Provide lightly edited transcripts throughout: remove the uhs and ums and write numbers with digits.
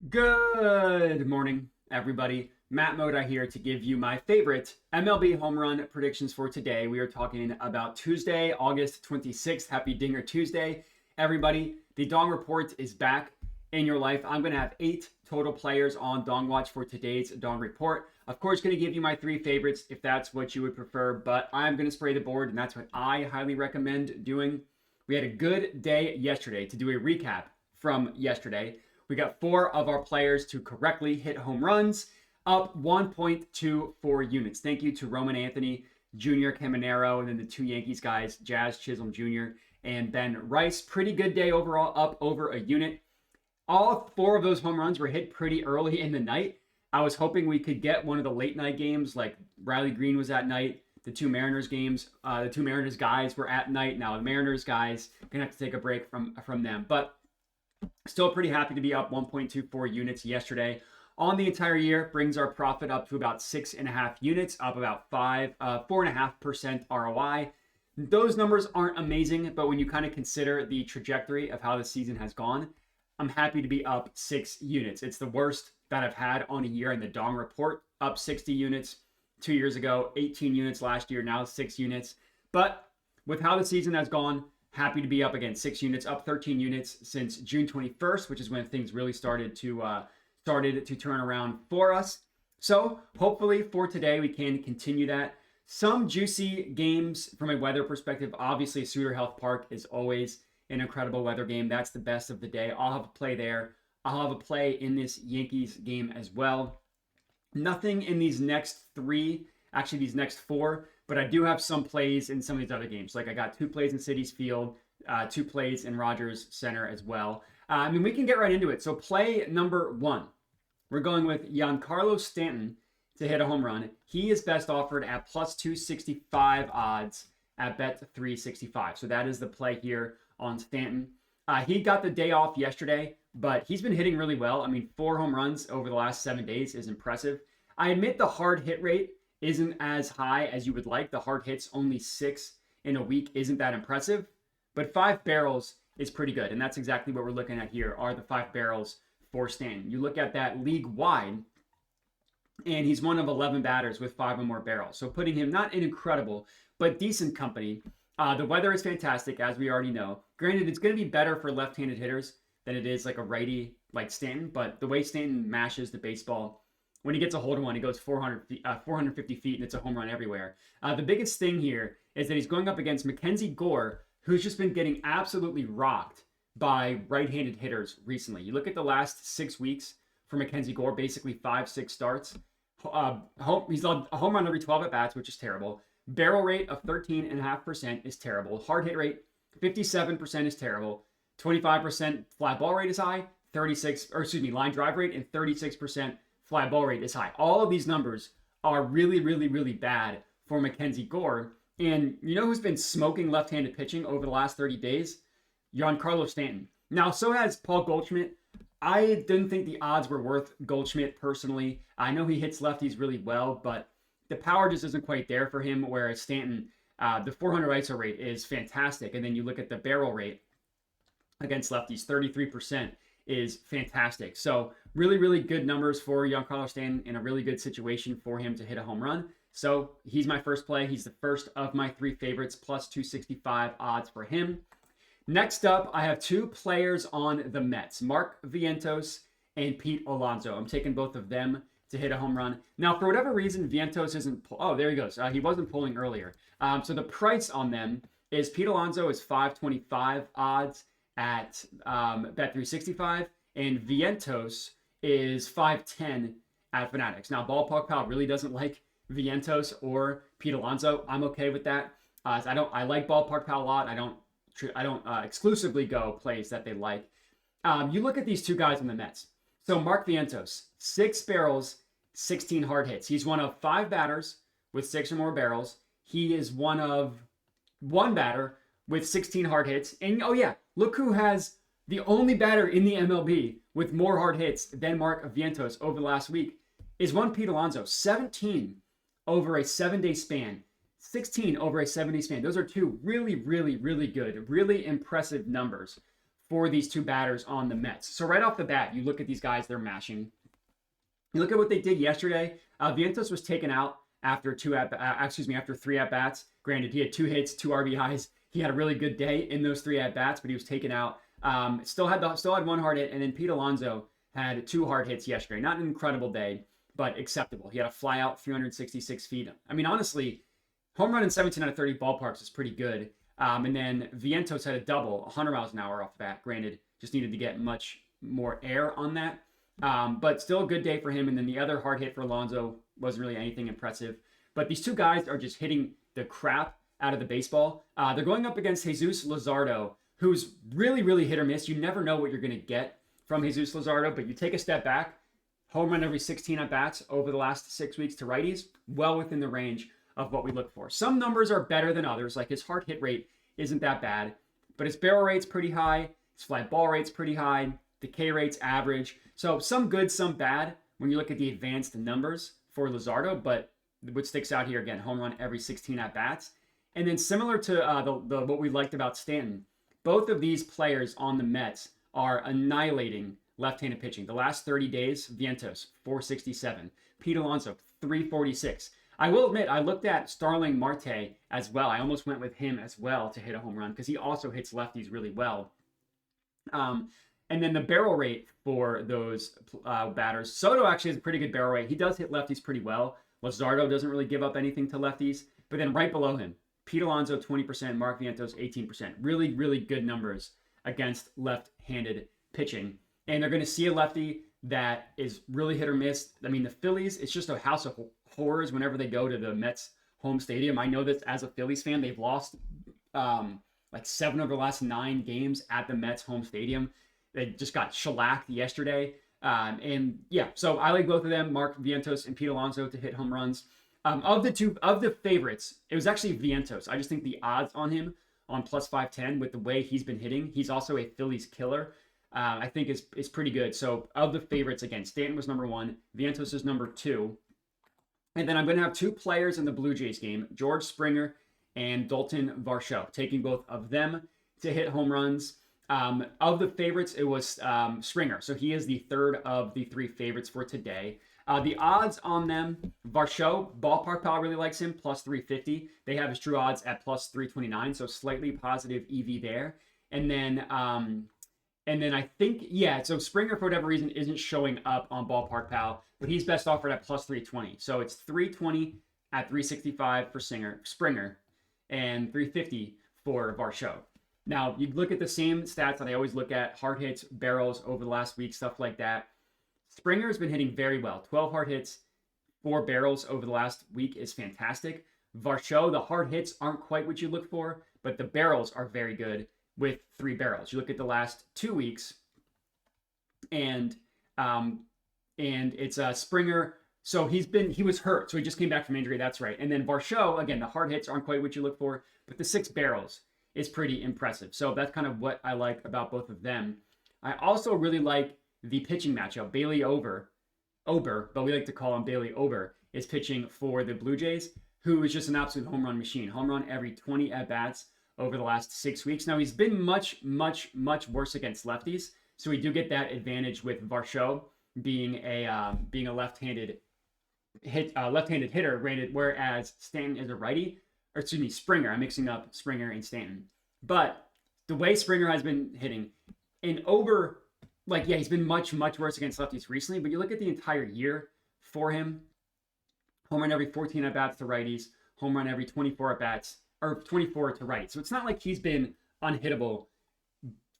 Good morning, everybody. Matt Moda here to give you my favorite MLB home run predictions for today. We are talking about Tuesday, August 26th. Happy Dinger Tuesday, everybody. The Dong Report is back in your life. I'm going to have 8 total players on Dong Watch for today's Dong Report. Of course, going to give you my 3 favorites if that's what you would prefer, but I'm going to spray the board, and that's what I highly recommend doing. We had a good day yesterday. To do a recap from yesterday, we got 4 of our players to correctly hit home runs, up 1.24 units. Thank you to Roman Anthony Jr., Caminero, and then the 2 Yankees guys, Jazz Chisholm Jr. and Ben Rice. Pretty good day overall, up over a unit. All 4 of those home runs were hit pretty early in the night. I was hoping we could get one of the late night games, like Riley Green was at night. The 2 Mariners games, the 2 Mariners guys were at night. Now the Mariners guys gonna have to take a break from them, but still pretty happy to be up 1.24 units yesterday. On the entire year, brings our profit up to about 6.5 units, up about 4.5% ROI. Those numbers aren't amazing, but when you kind of consider the trajectory of how the season has gone, I'm happy to be up 6 units. It's the worst that I've had on a year in the Dong Report, up 60 units 2 years ago, 18 units last year, now 6 units. But with how the season has gone, happy to be up again, 6 units, up 13 units since June 21st, which is when things really started to turn around for us. So hopefully for today, we can continue that. Some juicy games from a weather perspective. Obviously, Suter Health Park is always an incredible weather game. That's the best of the day. I'll have a play there. I'll have a play in this Yankees game as well. Nothing in these next 3, actually these next 4, but I do have some plays in some of these other games. Like I got 2 plays in Citi's Field, 2 plays in Rogers Center as well. We can get right into it. So play number 1. We're going with Giancarlo Stanton to hit a home run. He is best offered at plus 265 odds at bet365. So that is the play here on Stanton. He got the day off yesterday, but he's been hitting really well. 4 home runs over the last 7 days is impressive. I admit the hard hit rate isn't as high as you would like. The hard hits, only 6 in a week, isn't that impressive. But 5 barrels is pretty good, and that's exactly what we're looking at here, are the 5 barrels for Stanton. You look at that league-wide, and he's one of 11 batters with 5 or more barrels. So putting him not in incredible, but decent company. The weather is fantastic, as we already know. Granted, it's going to be better for left-handed hitters than it is like a righty like Stanton, but the way Stanton mashes the baseball, when he gets a hold of one, he goes 450 feet, and it's a home run everywhere. The biggest thing here is that he's going up against Mackenzie Gore, who's just been getting absolutely rocked by right-handed hitters recently. You look at the last 6 weeks for Mackenzie Gore, basically 5-6 starts. He's a home run every 12 at-bats, which is terrible. Barrel rate of 13.5% is terrible. Hard hit rate, 57% is terrible. 25% fly ball rate is high. Line drive rate, and 36% fly ball rate is high. All of these numbers are really, really, really bad for Mackenzie Gore. And you know who's been smoking left-handed pitching over the last 30 days? Giancarlo Stanton. Now, so has Paul Goldschmidt. I didn't think the odds were worth Goldschmidt personally. I know he hits lefties really well, but the power just isn't quite there for him, whereas Stanton, the 400 ISO rate is fantastic. And then you look at the barrel rate against lefties, 33% is fantastic. So really, really good numbers for Giancarlo Stanton, in a really good situation for him to hit a home run. So he's my first play. He's the first of my 3 favorites, plus 265 odds for him. Next up, I have 2 players on the Mets, Mark Vientos and Pete Alonso. I'm taking both of them to hit a home run. Now, for whatever reason, Vientos isn't... Oh, there he goes. He wasn't pulling earlier. So the price on them is Pete Alonso is 525 odds at bet365, and Vientos is 510 at Fanatics. Now, Ballpark Pal really doesn't like Vientos or Pete Alonso. I'm okay with that. I like Ballpark Pal a lot. I don't exclusively go plays that they like. You look at these 2 guys in the Mets. So Mark Vientos, 6 barrels, 16 hard hits. He's one of 5 batters with 6 or more barrels. He is one of 1 batter with 16 hard hits. And oh yeah, look who has the only batter in the MLB with more hard hits than Mark Vientos over the last week is one Pete Alonso. 17 over a 7-day span. 16 over a 7-day span. Those are 2 really, really, really good, really impressive numbers for these two batters on the Mets. So right off the bat, you look at these guys, they're mashing. You look at what they did yesterday. Vientos was taken out after after 3 at-bats. Granted, he had 2 hits, 2 RBIs. He had a really good day in those 3 at-bats, but he was taken out. Still had 1 hard hit, and then Pete Alonso had 2 hard hits yesterday. Not an incredible day, but acceptable. He had a flyout, 366 feet. I mean, honestly, home run in 17 out of 30 ballparks is pretty good. And then Vientos had a double, 100 miles an hour off the bat. Granted, just needed to get much more air on that. But still a good day for him. And then the other hard hit for Alonso wasn't really anything impressive. But these two guys are just hitting the crap out of the baseball. They're going up against Jesus Luzardo, who's really, really hit or miss. You never know what you're going to get from Jesus Luzardo, but you take a step back, home run every 16 at-bats over the last 6 weeks to righties, well within the range of what we look for. Some numbers are better than others, like his hard hit rate isn't that bad, but his barrel rate's pretty high, his fly ball rate's pretty high, the K rate's average. So some good, some bad when you look at the advanced numbers for Luzardo, but what sticks out here, again, home run every 16 at-bats. And then similar to what we liked about Stanton, both of these players on the Mets are annihilating left-handed pitching. The last 30 days, Vientos, 467. Pete Alonso, 346. I will admit, I looked at Starling Marte as well. I almost went with him as well to hit a home run because he also hits lefties really well. And then the barrel rate for those batters. Soto actually has a pretty good barrel rate. He does hit lefties pretty well. Luzardo doesn't really give up anything to lefties. But then right below him, Pete Alonso, 20%, Mark Vientos, 18%. Really, really good numbers against left-handed pitching. And they're going to see a lefty that is really hit or miss. I mean, the Phillies, it's just a house of horrors whenever they go to the Mets home stadium. I know this as a Phillies fan. They've lost like 7 of the last 9 games at the Mets home stadium. They just got shellacked yesterday. And yeah, so I like both of them, Mark Vientos and Pete Alonso, to hit home runs. Of the favorites, it was actually Vientos. I just think the odds on him on plus 510 with the way he's been hitting, he's also a Phillies killer, I think is pretty good. So of the favorites, again, Stanton was number 1, Vientos is number 2. And then I'm going to have 2 players in the Blue Jays game, George Springer and Dalton Varsho, taking both of them to hit home runs. Of the favorites, it was Springer. So he is the third of the 3 favorites for today. The odds on them, Varsho, Ballpark Pal really likes him, plus 350. They have his true odds at plus 329, so slightly positive EV there. And then I think, yeah, so Springer, for whatever reason, isn't showing up on Ballpark Pal, but he's best offered at plus 320. So it's 320 at 365 for Springer and 350 for Varsho. Now, you look at the same stats that I always look at, hard hits, barrels over the last week, stuff like that. Springer's been hitting very well. 12 hard hits, 4 barrels over the last week is fantastic. Varsho, the hard hits aren't quite what you look for, but the barrels are very good with 3 barrels. You look at the last 2 weeks, and it's Springer. So he was hurt, so he just came back from injury. That's right. And then Varsho, again, the hard hits aren't quite what you look for, but the 6 barrels is pretty impressive. So that's kind of what I like about both of them. I also really like the pitching matchup. Bailey Ober, but we like to call him Bailey Ober, is pitching for the Blue Jays, who is just an absolute home run machine. Home run every 20 at-bats over the last 6 weeks. Now, he's been much, much, much worse against lefties, so we do get that advantage with Varsho being a left-handed hitter, granted, whereas Stanton is a righty. Or excuse me, Springer. I'm mixing up Springer and Stanton. But the way Springer has been hitting, and Ober, like, yeah, he's been much, much worse against lefties recently, but you look at the entire year for him, home run every 14 at-bats to righties, home run every 24 at-bats, or 24 to righties. So it's not like he's been unhittable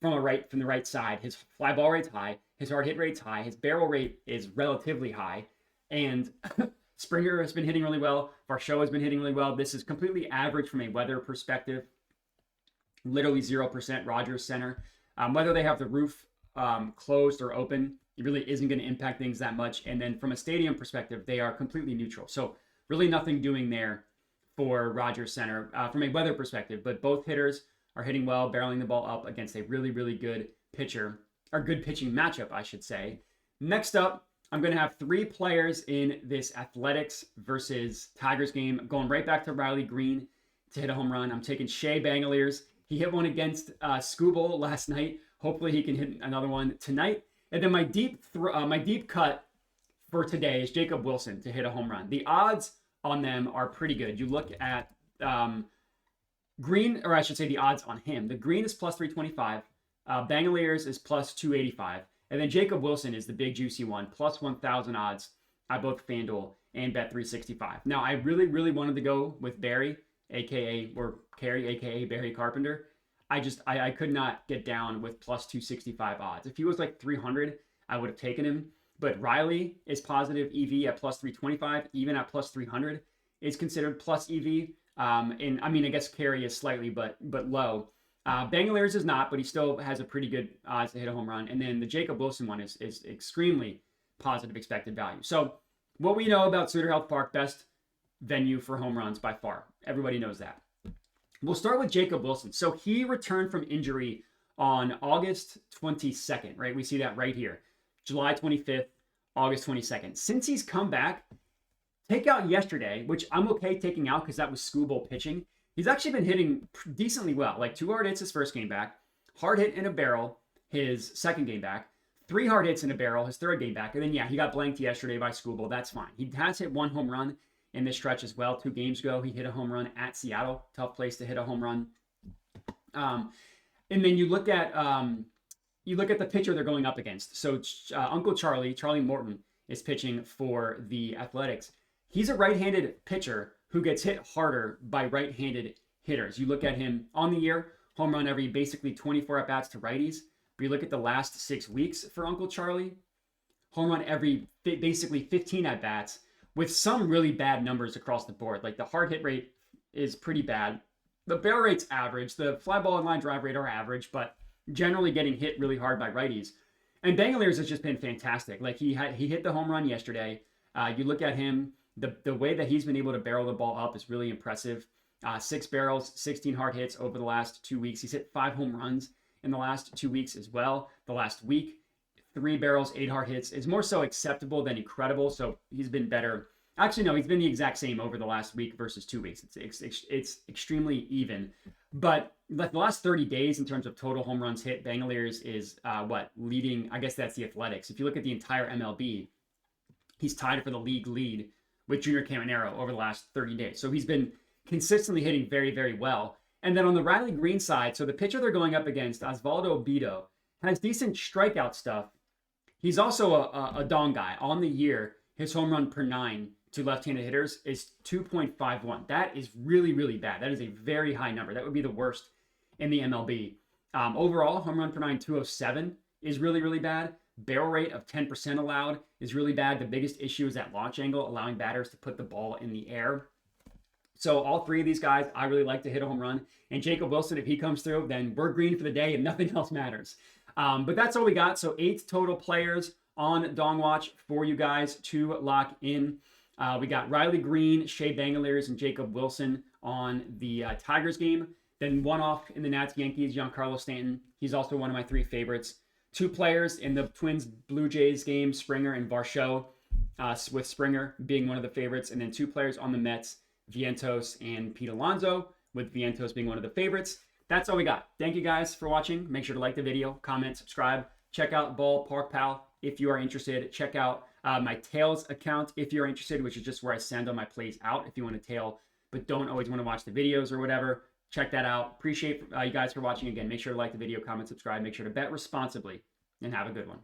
from the right side. His fly ball rate's high, his hard hit rate's high, his barrel rate is relatively high, and Springer has been hitting really well. Varsho has been hitting really well. This is completely average from a weather perspective. Literally 0% Rogers Center. Whether they have the roof closed or open, it really isn't going to impact things that much. And then from a stadium perspective, they are completely neutral. So really nothing doing there for Rogers Center from a weather perspective. But both hitters are hitting well, barreling the ball up against a really, really good pitcher, or good pitching matchup, I should say. Next up, I'm going to have 3 players in this Athletics versus Tigers game. Going right back to Riley Green to hit a home run. I'm taking Shea Bangaliers. He hit one against Skubal last night. Hopefully he can hit another one tonight. And then my deep cut for today is Jacob Wilson to hit a home run. The odds on them are pretty good. You look at Green, or I should say the odds on him. The Green is plus 325. Bangaliers is plus 285. And then Jacob Wilson is the big juicy one, plus 1,000 odds at both FanDuel and Bet365. Now, I really, really wanted to go with Barry, or Carey, aka Barry Carpenter. I could not get down with plus 265 odds. If he was like 300, I would have taken him. But Riley is positive EV at plus 325, even at plus 300 is considered plus EV. And I mean, I guess Carey is slightly, but low. Bangaliers is not, but he still has a pretty good odds to hit a home run. And then the Jacob Wilson one is extremely positive expected value. So what we know about Sutter Health Park, best venue for home runs by far. Everybody knows that. We'll start with Jacob Wilson. So he returned from injury on August 22nd, right? We see that right here. July 25th, August 22nd. Since he's come back, take out yesterday, which I'm okay taking out because that was schoolboy pitching. He's actually been hitting decently well. Like 2 hard hits his first game back, hard hit in a barrel his second game back, 3 hard hits in a barrel his third game back. And then, yeah, he got blanked yesterday by schoolboy. That's fine. He has hit 1 home run in this stretch as well. 2 games ago, he hit a home run at Seattle. Tough place to hit a home run. And then you look at the pitcher they're going up against. So Uncle Charlie Morton, is pitching for the Athletics. He's a right-handed pitcher who gets hit harder by right-handed hitters. You look at him on the year, home run every basically 24 at-bats to righties. But you look at the last 6 weeks for Uncle Charlie, home run every basically 15 at-bats with some really bad numbers across the board. Like the hard hit rate is pretty bad. The barrel rate's average. The fly ball and line drive rate are average, but generally getting hit really hard by righties. And Bangaliers has just been fantastic. Like he hit the home run yesterday. You look at him, the way that he's been able to barrel the ball up is really impressive. 6 barrels, 16 hard hits over the last 2 weeks. He's hit 5 home runs in the last 2 weeks as well. The last week, 3 barrels, 8 hard hits is more so acceptable than incredible. So he's been better. Actually, no, he's been the exact same over the last week versus 2 weeks. It's extremely even. But like the last 30 days in terms of total home runs hit, Bangaliers is leading. I guess that's the Athletics. If you look at the entire MLB, he's tied for the league lead with Junior Caminero over the last 30 days. So he's been consistently hitting very, very well. And then on the Riley Green side, so the pitcher they're going up against, Osvaldo Bido, has decent strikeout stuff. He's also a dong guy. On the year, his home run per 9 to left-handed hitters is 2.51. That is really, really bad. That is a very high number. That would be the worst in the MLB. Overall, home run per 9, 207 is really, really bad. Barrel rate of 10% allowed is really bad. The biggest issue is that launch angle, allowing batters to put the ball in the air. So all 3 of these guys, I really like to hit a home run. And Jacob Wilson, if he comes through, then we're green for the day and nothing else matters. But that's all we got. So 8 total players on Dong Watch for you guys to lock in. We got Riley Green, Shea Bangaliers, and Jacob Wilson on the Tigers game. Then one off in the Nats Yankees, Giancarlo Stanton. He's also one of my 3 favorites. 2 players in the Twins Blue Jays game, Springer and Varsho, with Springer being one of the favorites. And then 2 players on the Mets, Vientos and Pete Alonso, with Vientos being one of the favorites. That's all we got. Thank you guys for watching. Make sure to like the video, comment, subscribe. Check out Ballpark Pal if you are interested. Check out my Tails account if you're interested, which is just where I send all my plays out if you want to tail, but don't always want to watch the videos or whatever. Check that out. Appreciate you guys for watching. Again, make sure to like the video, comment, subscribe. Make sure to bet responsibly, and have a good one.